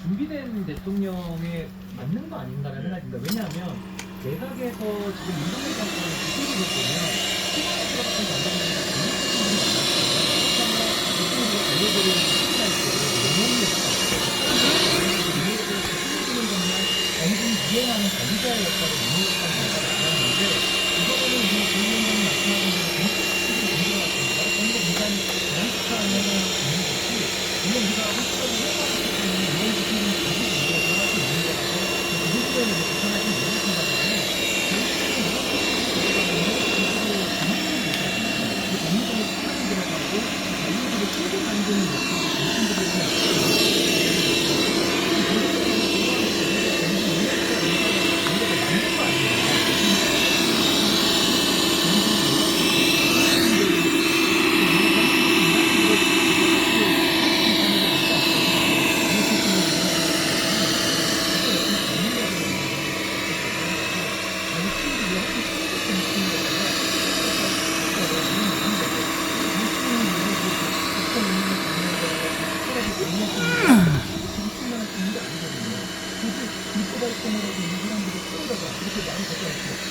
준비된 대통령에 맞는 거 아닌가라는 생각이 듭니다. 왜냐하면 내각에서 지금 윤석열 정권의 구조를 보면 초반에 들어갔던 장관들이 다 전문가들이 많았어요. 그렇다면 대통령이 알려드리는 시기가 있고 영혼이 없었고 정말 엄중 이행하는 관리자의 역할을 능력한 경우가 많았는데 이거는 우리 조위원장님 말씀하신 대로 정책적인 문제가 같습니다. 정부 굉장히 정확한 해명을 듣는 것이 물론 우리가 한국적으로 해석하기 때문에 이런 지식은 다시 우리가 들어갈 수 있는 거라서 그 부분에 불편하지 모르겠습니다만 결국에는 이런 것들이 들어가면 기술의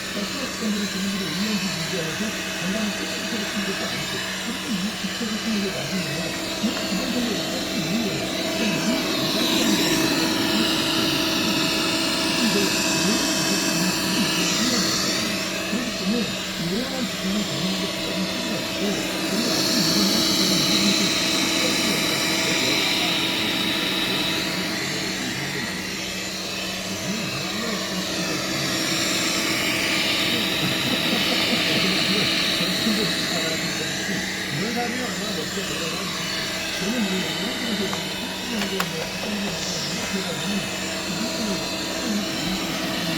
정책이 있잖아요. 그 정책의 시간이 들어가고 자유들을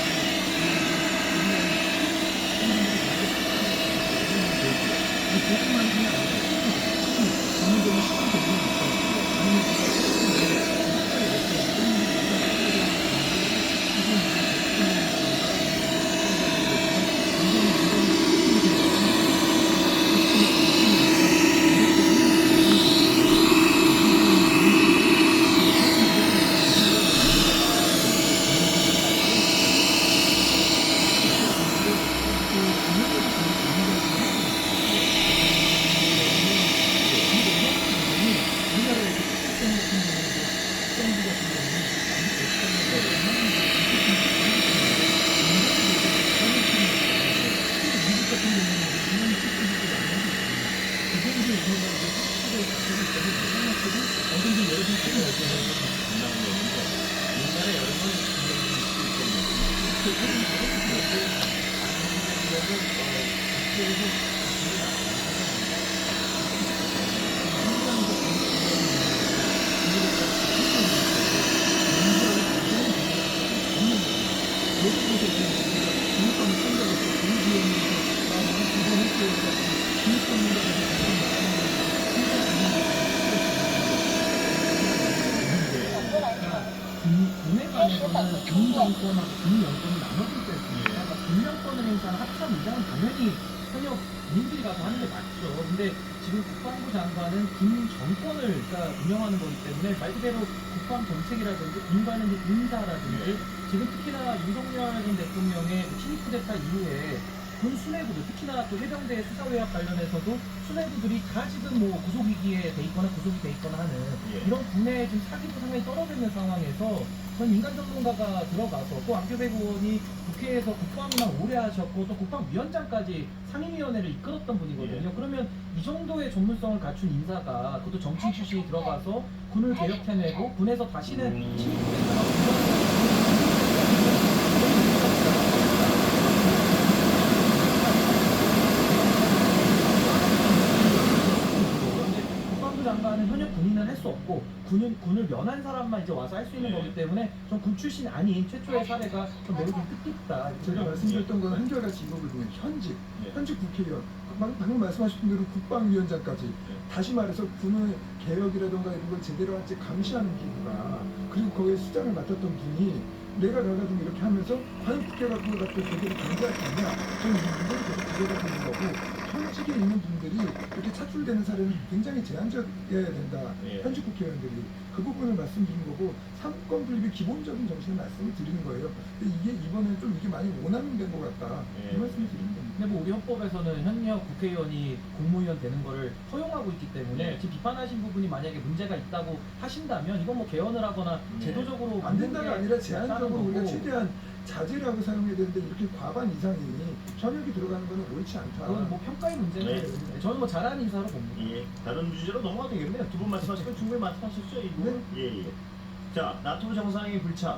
끌고 만드는 역할을 정신들이 군정권하고 군영권이 나눠질 때 있습니다. 그러니까 군영권을 행사하는 합참 의장은 당연히 현역 군인들이 가서 하는 게 맞죠. 근데 지금 국방부 장관은 군 정권을 그러니까 운영하는 거기 때문에 말 그대로 국방 정책이라든지 군 관련 인사라든지 지금 특히나 윤석열 전 대통령의 신입 쿠데타 이후에 군 수뇌부들 특히나 또 해병대 수사외압 관련해서도 수뇌부들이 다 지금 뭐 구속위기에 돼 있거나 구속이 돼 있거나 하는 이런 군의 지금 사기도 상당히 떨어져 있는 상황에서 전 민간 전문가가 들어가서 또 안규백 의원이 국회에서 국방위만 오래 하셨고 또 국방위원장까지 상임위원회를 이끌었던 분이거든요. 그러면 이 정도의 전문성을 갖춘 인사가 그것도 정치 출신이 들어가서 군을 개혁해내고 군에서 다시는 신입 쿠데타가 장관은 현역 군인은 할 수 없고 군을 면한 사람만 이제 와서 할 수 있는 거기 때문에 전 군 출신 아닌 최초의 사례가 좀 매우 좀 뜻깊다. 제가 말씀드렸던 건 한결같이 이법을 보면 현직 국회의원, 방금 말씀하신 대로 국방위원장까지 다시 말해서 군의 개혁이라든가 이런 걸 제대로 할지 감시하는 기구가 그리고 거기에 수장을 맡았던 분이 내가 가가지고 이렇게 하면서 과연 국회가 그걸 갖고 제대로 견제할 수 있냐? 저는 이 문제를 계속 지적을 드리는 거고 현직에 있는 분들이 이렇게 차출되는 사례는 굉장히 제한적이어야 된다. 예. 현직 국회의원들이 그 부분을 말씀드린 거고 삼권 분립의 기본적인 정신을 말씀을 드리는 거예요. 근데 이게 이번에 좀 이게 많이 오남된 것 같다. 예. 이 말씀을 드리는 겁니다. 근데 뭐 우리 헌법에서는 현역 국회의원이 공무위원 되는 거를 허용하고 있기 때문에 네. 지금 비판하신 부분이 만약에 문제가 있다고 하신다면 이건 뭐 개헌을 하거나 네. 제도적으로 안 된다가 아니라 맞는 제한적으로 게 우리가 있다는 최대한 자제를 하고 사용해야 되는데 이렇게 과반 이상이 현역이 들어가는 거는 옳지 않다. 그건 뭐 평가의 문제는 네. 저는 뭐 잘하는 인사로 봅니다. 예, 다른 주제로 넘어가도 되겠네요. 두 분 말씀하신 건 충분히 말씀하셨죠? 이 부분? 예, 예. 자, 나토 정상회의 불참.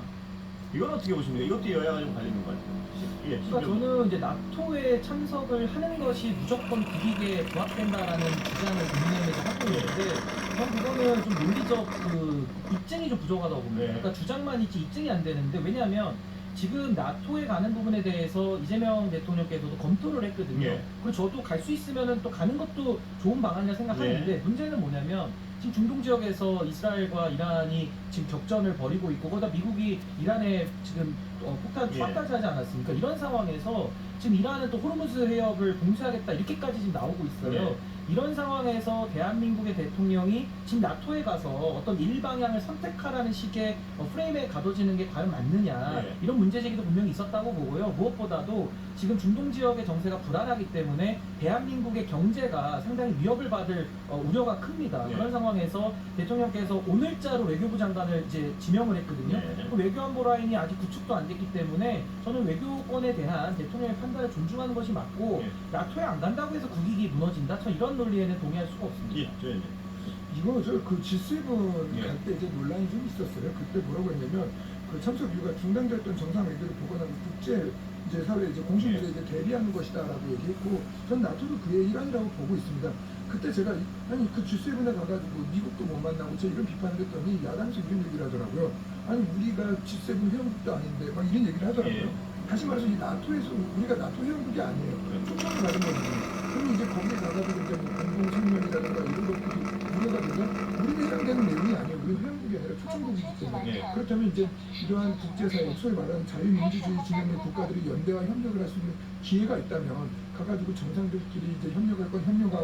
이건 어떻게 보십니까? 이것도 여야가 좀 갈리는 것 같아요. 예, 그러니까 저는 이제 나토에 참석을 하는 것이 무조건 국익에 부합된다라는 주장을 국민의힘에서 하고 있는데 전 그거는 좀 논리적 그 입증이 좀 부족하다고 봅니다. 네. 그러니까 주장만 있지 입증이 안 되는데 왜냐하면 지금 나토에 가는 부분에 대해서 이재명 대통령께서도 검토를 했거든요. 예. 그리고 저도 갈 수 있으면 또 가는 것도 좋은 방안이라 생각하는데 네. 문제는 뭐냐면 지금 중동 지역에서 이스라엘과 이란이 지금 격전을 벌이고 있고 거기다 미국이 이란에 지금 폭탄 예. 투하까지 하지 않았습니까? 이런 상황에서 지금 이란은 또 호르무즈 해협을 봉쇄하겠다 이렇게까지 지금 나오고 있어요. 네. 이런 상황에서 대한민국의 대통령이 지금 나토에 가서 어떤 일방향을 선택하라는 식의 프레임에 가둬지는 게 과연 맞느냐 네. 이런 문제 제기도 분명히 있었다고 보고요. 무엇보다도 지금 중동 지역의 정세가 불안하기 때문에 대한민국의 경제가 상당히 위협을 받을 우려가 큽니다. 네. 그런 상황에서 대통령께서 오늘자로 외교부 장관을 이제 지명을 했거든요. 네. 그 외교안보 라인이 아직 구축도 안 됐기 때문에 저는 외교권에 대한 대통령의 판단을 존중하는 것이 맞고 네. 나토에 안 간다고 해서 국익이 무너진다? 저 이런 논리에는 동의할 수가 없습니다. 예, 저희는. 이거 저 그 G7 예. 갈 때 이제 논란이 좀 있었어요. 그때 뭐라고 했냐면 그 참석 이유가 중단됐던 정상회의를 보관하고 국제 이제 사회 이제 공식무대에 예. 이제 대비하는 것이다라고 얘기했고 전 나토도 그의 일환이라고 보고 있습니다. 그때 제가 아니 그 G7에 가가지고 미국도 못 만나고 저 이런 비판을 했더니 야당에서 이런 얘기를 하더라고요. 아니 우리가 G7 회원국도 아닌데 막 이런 얘기를 하더라고요. 예. 다시 말해서 이 나토에서 우리가 나토 회원국이 아니에요. 초청을 받은 거거든요. 그럼 이제 거기에 가가지고 이제 뭐 공동 성명이라든가 이런 것들이 우려가 되면 우리는 해당되는 내용이 아니에요. 우리는 회원국이 아니라 초청국이기 때문에. 예. 그렇다면 이제 이러한 국제사회, 소위 말하는 자유민주주의 진영의 국가들이 연대와 협력을 할 수 있는 기회가 있다면 가가지고 정상들끼리 이제 협력할 건 협력하고